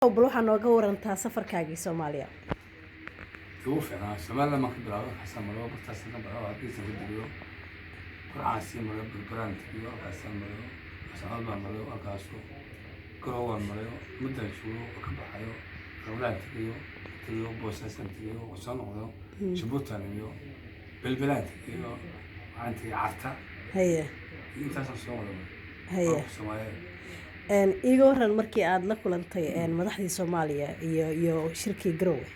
bal waxaa nooga warantaa safarkaagii Soomaaliya. توفي أنا شمال لما كنت بلعب حسن مرة بس أنا بلعب عديس في اليوم قرعة سين مرة بالبران تبيو حسن مرة أسعد مرة أكاسو كروان مرة مدة شهور وكبر حيو أولاد تبيو بوساسن تبيو وصنعوا شبوت تبيو بالبلاد تبيو عندي عرتا هي أنت صار هي iiga waran markii aad la kulantay madaxdii Soomaaliya iyo shirkii Garowe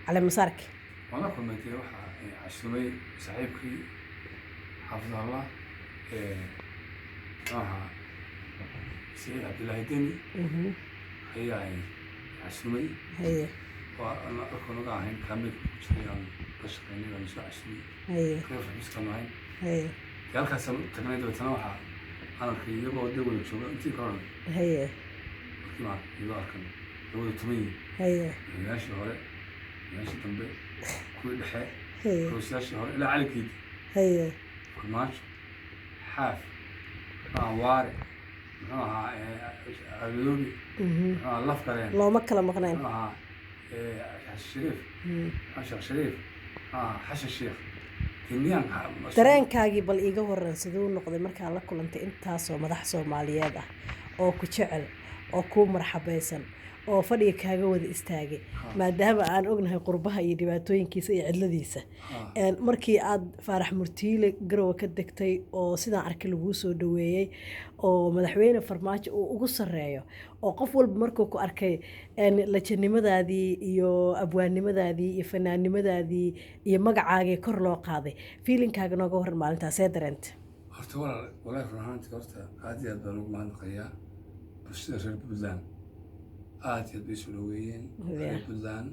على مسارك. وأنا كنت متروح عشرمي صاحبكي حفظ الله سيد عبد الله الدني هي عشرمي هي وأنا أكون قاعد كامل شيء عن بشرني ولا شو عشرمي هي كيف بس كمان هي قال كسر تقنية بتنوعها أنا في يبغى أدور شو أنتي كمان هي كمان يبغى كم يبغى تمي هي يا شهر ماشي تنبه كل حاجة هي كل شهر إلى على كده هي ماش حاف وارد اللوبي الله فكرين لو ما كلام مقنعين الشريف عشر شريف حش الشيخ تنيان dareenkaagii bal iiga waran sidoo noqday markaa la kulantay intaasoo madax Soomaaliyeed ah oo ku jecel oo ku marxabaysan oo fadhiga kaaga wada istaagay maadaama aan ognahay qurbaha iyo dhibaatooyinkiisa iyo cidladiisa markii aad Faarax Murtiile Garowe ka degtay oo sidaan arkay lagu soo dhaweeyay oo madaxweyne Farmaajo uu ugu sareeyo oo qof walba markuu ku arkay lajanimadaadii iyo abwaannimadaadii iyo fanaannimadaadii iyo magacaaga kor loo qaaday feelinkaaga nooga waran maalintaas ee dareentay horta walaal ruuxaantii horta aad iyo aad baan ugu mahadnaqayaa bulshada reer Puntland aad iyo aad bay soo dhaweeyeen reer Puntland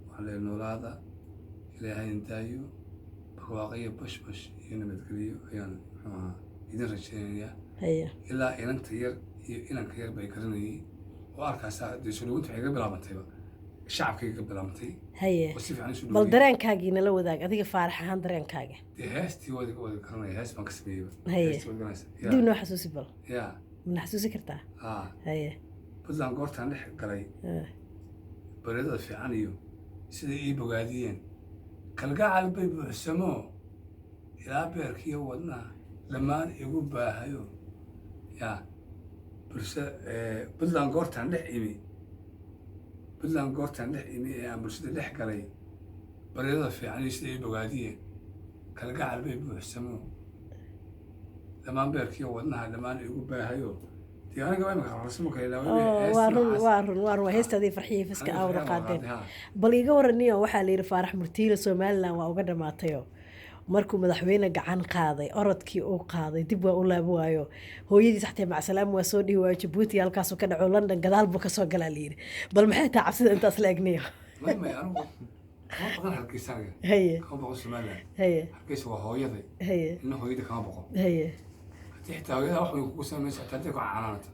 waxaa la noolaada ilaahay intaayo barwaaqo bashbash iyo nabadgelyo ayaan idin rajaynayaa ilaa inanta yar iyo inanka yar bay garanayeen oo arkaasa soo dhaweynta waxay ka bilaabantayba shacabkay ka bilaabantay bal dareenkaagii nala wadaag adiga Faarax ahaan dareenkaaga heestii wada garanaya hees baan ka sameeyay dib noo xasuusi bal yaa ma xasuusi kartaa haye Puntland goortaan dhex galay bareedada fiican iyo sida ii bogaadiyeen kalgacal bay buuxsamo ilaa beerkiyo wadnaha lamaan igu baahayo yaa bulshada Puntland goortaan dhex imi ee aan bulshada dhex galay bareedada fiican iyo sida ii bogaadiyeen kalgacal bay buuxsamo lamaan beerkiyo wadnaha lamaan igu baahayo waa heestaadii farxiyey fiska aawada qaadeen bal iiga waraniyo waxaa la yidhi Faarax Murtiile Somaliland waa uga dhamaatayo markuu madaxweyne gacan qaaday orodkii uu qaaday dib waa u laabo waayo hooyadiis xataa macsalaam waa soo dhihi waayo Djibouti halkaas ka dhaco London gadaal buu ka soo galaa la yidhi bal maxay tahay cabsida intaas la egniyo هي هي كيس وهويدي هي إنه هويدي كمان بقول هي تحت هويدي واحد يكون سامي ساعتين عنانته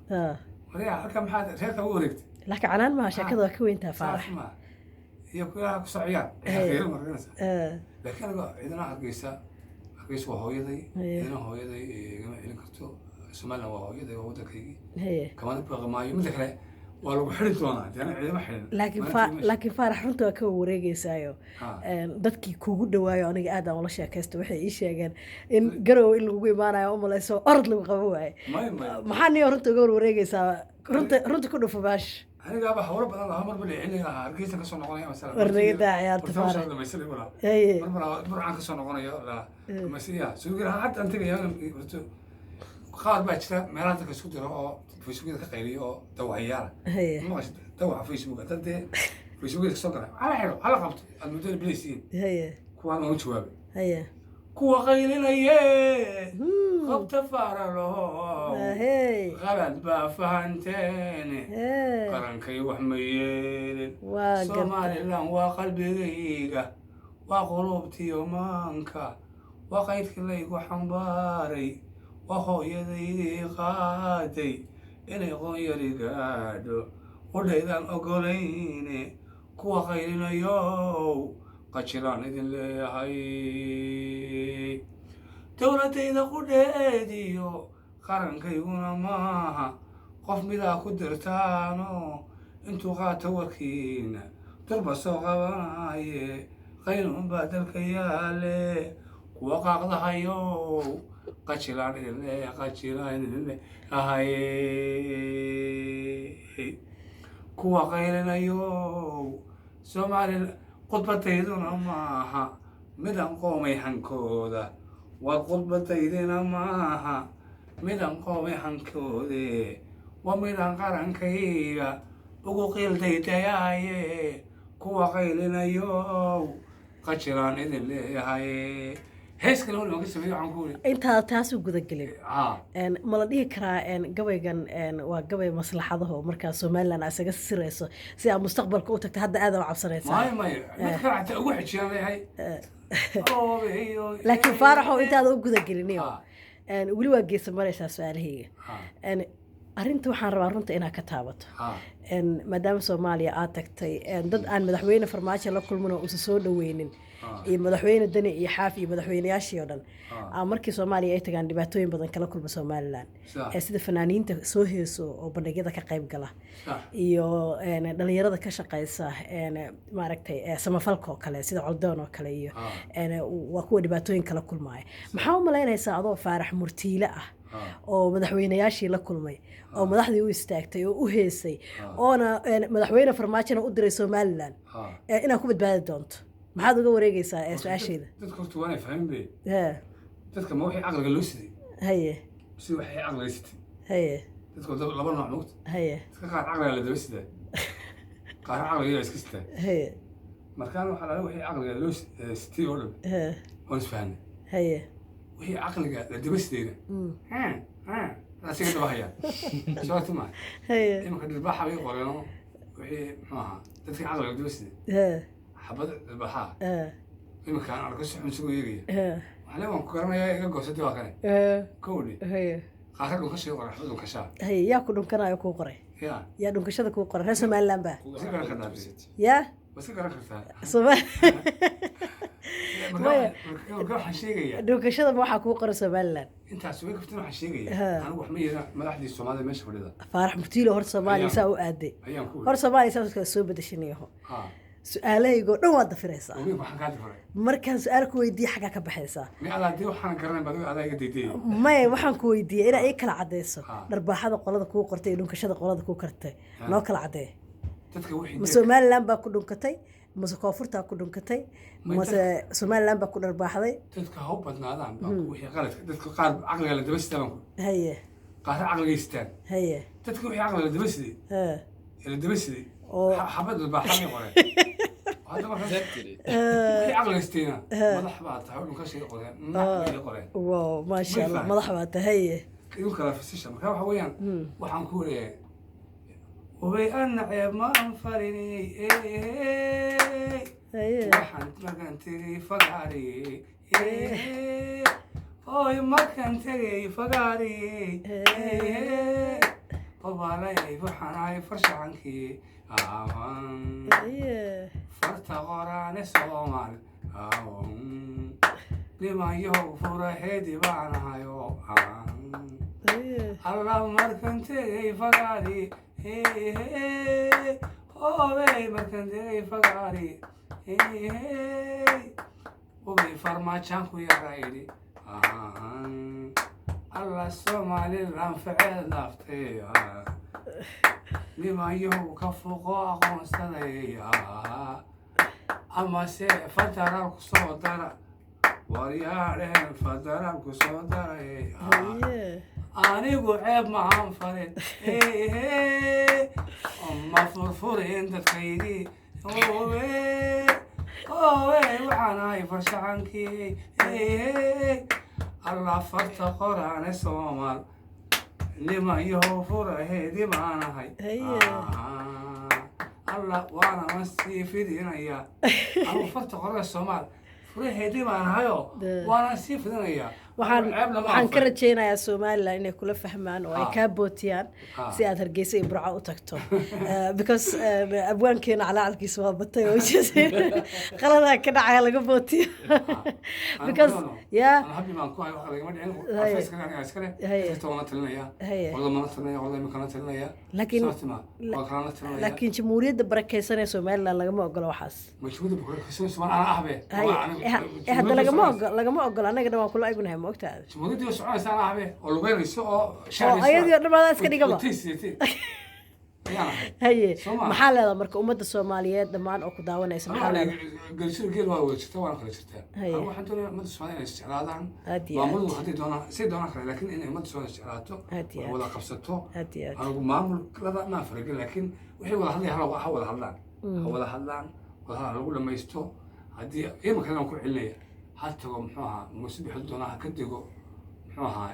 مريح كم حد هيك أوريك لك عنان ما شكله كوي أنت Faarax هي كلها كصعيان لكن إذا أنا كيس وهويدي إنه هويدي جمع إلين كرتو سمعنا وهويدي وهويدي كي كمان بقى ما يمدك والله حريتونا يعني عيد ما حرين لكن Faarax runta waa ka wareegaysaayo dadkii kugu dhawaayo aniga aad aan wala sheekaysto waxay ii sheegeen in Garowe in lagu imaanayo umalayso orod lagu qabo waay maxaa niyo runta uga wareegaysaa runta ku dhufo baash aniga baa hawlo badan lahaa mar bale xilliga hargeysa ka soo noqonaya masala warnayda ciyaarta Faarax mar ka soo noqonayo la masiya suuqira hadda antiga qaar baa jira meelaha dadka isku jira oo Facebook ka qayliyo oo dawacyaal ma qasd dawac Facebook dadde Facebook ka soo galay ala qabto almuddo bilaysiin kuwa ma jawaab kuwa qaylinaya qabta faralo qalad baa fahanteen qarankay wax ma yeelin Soomaaliland waa qalbigayga waa qulubtiyo maanka waa qaydkii laygu xambaaray وهويدي قادي إني غير قادو وليدا أقوليني كوا خيرنا يو قشران إذن لي هاي دولتي إذا قديديو قرن كيقونا ماها قف مذا كدرتانو intuu qaato warkiina durba soo qabanaye qaynun baa dalka yaale kuwa qaaqdahayo qajilaan idinle ahaye kuwa qaylinayo Soomaali khudbadayduna maaha midaan qoomay hankooda waa khudbadaydina maaha midaan qoomay hankoode waa midaan qarankayga ugu qiildaydayaye kuwa qaylinayo qajilaan idin leeyahay heeskale wali waan ka sameeyey waxaan ku weli intaa taas u gudagelin ma la dhihi karaa gabaygan waa gabay maslaxadaho markaa Somaliland isaga sirayso si aad mustaqbalka u tagto hadda aad u cabsanaysaa maya mid kale xataa ugu xijiyaan leeyahay laakiin faaraxo intaad u gudagelinayo weli waa geesa maraysaa su'aalahayga arrinta waxaan rabaa runta inaad ka taabato maadaama Soomaaliya aad tagtay dad aan madaxweyne farmaajo la kulmin oo soo dhaweynin iyo madaxweyne dani iyo xaaf iyo madaxweynayaashii oo dhan markii Soomaaliya ay tagaan dhibaatooyin badan kala kulma Somaliland sida fanaaniinta soo heeso oo bandhigyada ka qayb gala iyo dhalinyarada ka shaqeysa maaragtay samafalka oo kale sida Coldoon oo kale iyo waa kuwa dhibaatooyin kala kulmaya maxaa u malaynaysaa adoo Faarax Murtiile ah oo madaxweynayaashii la kulmay oo madaxdii u istaagtay oo u heesay oona madaxweyne farmaajona u diray Somaliland inaad ku badbaadi doonto maxaad uga wareegaysaa su'aashayda dadka horta waana fahmin bay dadka ma wixii caqliga loo siday haye si waxay caqliga sitay haye dadka laba nooc noqdo haye dadka qaar caqliga la daba sidaa qaar caqliga iska sitaa haye markaan waxa la wixii caqliga loo sitay oo dhan waan isfahanay haye wixii caqliga la daba sidayna asiga daba haya sababta ma haye imka dilbaaxa bay qoreeno wixii muxuu ahaa dadkii caqliga la daba siday حبض البحار يمكن أنا كنت أحمل سوي يجي على ما كرنا يا جوز تبغى كني كوني هي خاطر كل شيء قرح بدون كشاف هي يا كلهم كنا يكون قري يا دون كشاف كون قري هسه ما لهم بقى يا بس كنا خلصنا صباح كل حشيجة دون كشاف ما حكون قري سبلان أنت سويك فتنا حشيجة أنا وحمية ما راح دي الصومالي ماشي ولا فرح مرتيله هر صومالي ساو أدي هر صومالي ساو كسوب بدشنيه سؤاليغو دhan waad dafiraysaa markaan su'aal ku weydiiyo xaga ka baxaysaa may waxaan ku weydiiyay inaa ii kala cadeyso dharbaaxada qolada kuu qortay iyo dhunkashada qolada kuu kartay noo kala cadee ma Somaliland baa ku dhunkatay mase koonfurtaa ku dhunkatay mase Somaliland baa ku dharbaaxday dadka ha u badnaadaan wixii qaladka dadka qaar caqliga la daba sitaan haye qaar caqliga istaan haye dadka wixii caqliga la daba siday la daba siday حبض البحر يقرأ هذا ما في عقل استينا مضح بعض تحاول نكسر يقرأ يقرأ واو ما شاء الله مضح بعض هي يمكن في السيشن كم حويان وحنقول إيه وبأن عيب ما أنفرني وحن ما كان تري فقاري أوه ما كان تري فقاري وبالي وحناي فرش عنكي فرت غران سومال لما يوفر هدي بانا يو الله مركن تي فقاري أوه مركن تي فقاري وبي فرماتشان كوي رايدي الله الصومالي الانفعال لافتي لما يهو كفوق أقوم سنيا أما سي فترة كصودرة وريالين فترة كصودرة أنا قعيب معهم فرد أما فرفورين تخيلي أوه وحناي فرش عنكي الله فرت قرآن الصومال لما يوفر هدي معنا هاي الله وانا مسي في دينيا أنا فرت قرآن الصومال فري هدي معنا هايو وانا مسي في دينيا waxaan ka rajaynayaa Soomaaliland inay kula fahmaan oo ay ka bootiyaan si aad Hargeysa iyo Burco u tagto because abwaankeena calaalkiisa waa batay oo qalada ka dhacay laga bootiyo because yeah أنا حبي ما نكون على قلبي ما دعين أفسك أنا عسكري تونا تلنا يا والله ما تلنا يا والله ما كنا تلنا يا لكن jamhuuriyadda barakeysanee Soomaaliland lagama ogolo waxaas مش ودي بقول خصوصا سؤال أنا أحبه hadda lagama ogolo anaga waan kula eegnahay ma ogtahay jamhuuriyadda iyo Soomaaliya sana أحبه oo lugeyn iso shacbi ayadii dhammaad iska dhigaba haye maxaa leedahay marka ummadda Soomaaliyeed dhamaan oo ku daawanaysa maxaa leedahay galsho geel waa wajita waan kala jirtaa waxaan doonaa ummadda Soomaaliyeed isticmaalaan maamul hadii doonaa si doonaa kale laakiin in ummadda Soomaaliyeed isticmaalato wada qabsato anigu maamul laba ma farqin laakiin wixii wada hadlaan wada hadlaan lagu dhamaysto hadii iima kale ku celinaya hatta muxuu ahaa musbix doonaa ka digo muxuu ahaa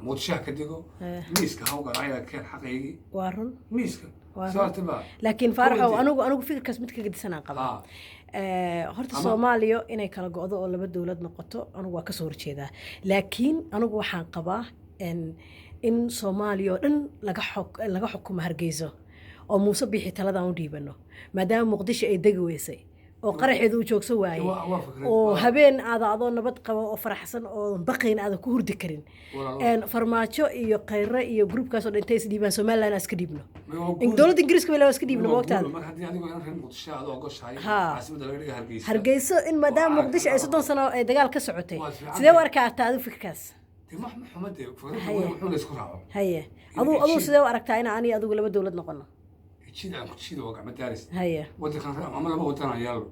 موتشاه كديكو ميسك هاوغا رايا كان حقيقي وارن ميسك سواتبا لكن فارحه انو فكر كاسمتك قد سنه قبل horta Soomaaliya inay kala go'do oo laba dawlad noqoto anigu waa ka soo horjeedaa laakiin anigu waxaan qabaa in Soomaaliya dhan laga xukumo Hargeysa oo Muuse Bixi taladan u dhiibano maadaama Muqdisho ay degi weysay oo qaraxeedu u joogso waayay oo habeen aad adoo nabad qabo oo faraxsan oo baqayn aad ku hurdi karin farmaajo iyo qayre iyo groupkaas oo dhintay isdhiibaan Soomaaliland iska dhiibno in dawladda Ingiriiska wala iska dhiibno waqtiga mar hadii adigu in Muqdisho aad oo goshahay caasimada laga dhigo Hargeysa Hargeysa in maadaama Muqdisho ay 30 sano ay dagaal ka socotay sidee u arkaa taadu fikirkaas محمد wuxuu la isku raaco haye adu sidee u aragtaa in aan adigu laba dawlad noqono شيء وقع مدارس هيا ودي كان ما لا وطن يلا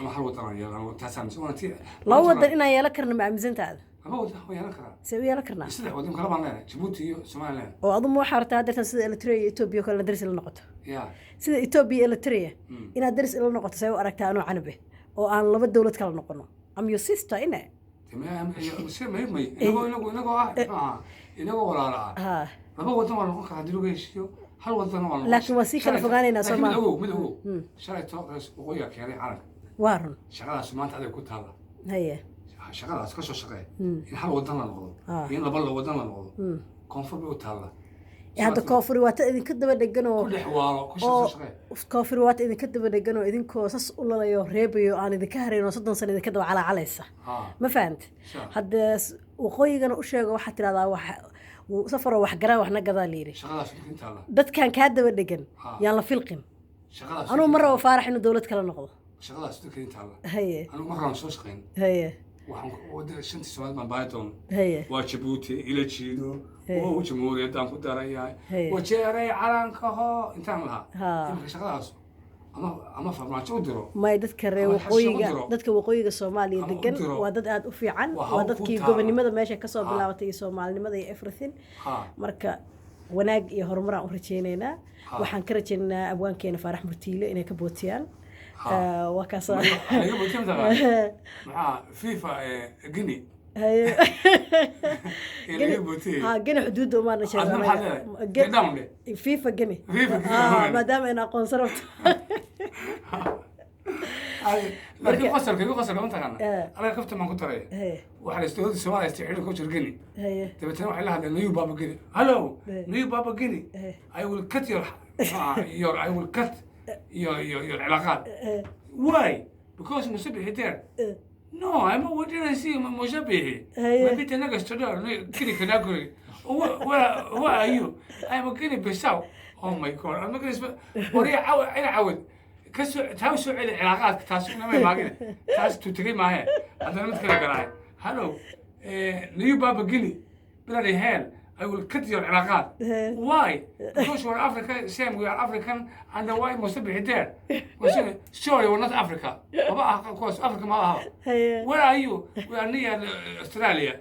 ما حل وطن يلا تاسم سوى تي لا وطن إن يلا كرنا مع مزنت هذا ما وطن هو يلا كرنا سوي يلا كرنا يصلح ودي كلام عنا جيبوتي سوماليلاند وأظن مو حارة هذا تنسى إلكتريا إثيوبيا كلنا درس النقطة يا سيد إثيوبيا إلكتريا إن درس النقطة سوي أركتها أنا عنبه وأنا لبد دولة كلا نقطة أم يوسيستا إنه تمام إنه ولا لا ما وطن ولا نقطة هدلو جيشيو هل وطن ولا لكن وسيك فقانينا سوما مدعو شرعي توقف وقويا كيري عرق وارن شغالة سمانت عليه كنت هذا هيا شغالة اسكشو شغالة إن هل وطن لا نقول إن لبلا وطن لا نقول كونفور بيوتها هذا كافر وات إذا كده بدقنو كل حوار كل شيء شغال كافر وات إذا كده بدقنو إذا كوسس الله يو ريبيو أنا إذا كهرين وصدق سنة إذا كده على عليسة ما فهمت هذا وقوي كانوا أشياء واحد هذا وسفر وحجرا وإحنا قذا ليري. دت كان كهذا بدقن يلا فيلقين. أنا مرة وفارح إنه دولة كلا نقض. شغلة سكين تلا. هي. أنا مرة مسوسقين. هي. وده شنت سواد ما بايتون. هي. وجبوتي إلى تشيدو. وجمهورية دام كداريا. وجري علانكها أنت عملها. شغلة أما فرماتشو درو. ما يدك وقويجا دتك وقويجا Soomaaliya degan waa dad aad u fiican waa dadkii gobonimada meesha ka soo bilaabatay Soomaalinimada iyo everything marka wanaag iyo horumar aan u rajeyneynaa waxaan ka rajeynaynaa abwaankeena Faarax Murtiile inay ka bootiyaan waa kaas مع فيفا جني جني حدود وما نشاء فيفا جني ما دام أنا قنصرت لكن قصر أنت أنا كنت ما كنت رأي وحنا استوديو السماء يستعيروا كوتش جني تبي تروح لها نيو بابا جني هلو نيو بابا جني I will cut your I will cut your علاقات why because مسبح there no I'm not what did I see مسبح ما بيت أنا قصدي كذي كنا كذي where are you I'm a guinea Bissau oh my god I'm not gonna وري عود كسو تاوسو على العلاقات تاسو ما باقي تاس تتري معه هذا مثل قراي هلو نيو بابا جيني بلادي هيل I will cut your علاقات why because we're Africa same we are African and why must be there sorry we're not Africa of course Africa ما هو where are you we are near Australia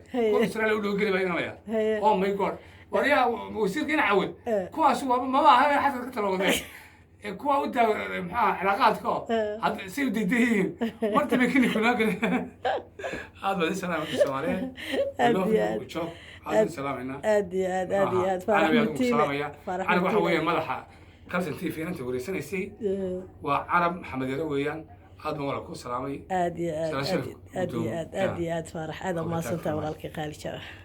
Australia ودو قلي بيننا oh my god وريا ويصير كنا عود كواس ما هذا حتى كتر وده كوا وده علاقاتكم هذا سير ديدين مرت بكني كنا هذا السلام عليكم السلام وشوف هذا السلام هنا أدي فرح أنا وحوي ملحة كابتن تي في أنت وريسني سي وعرب محمد رويان هذا ما لك سلامي aad iyo aad سلام aad شرف aad iyo aad aad iyo aad faarax aad u Okay, mahadsantahay thank you. walaalkay qaali jara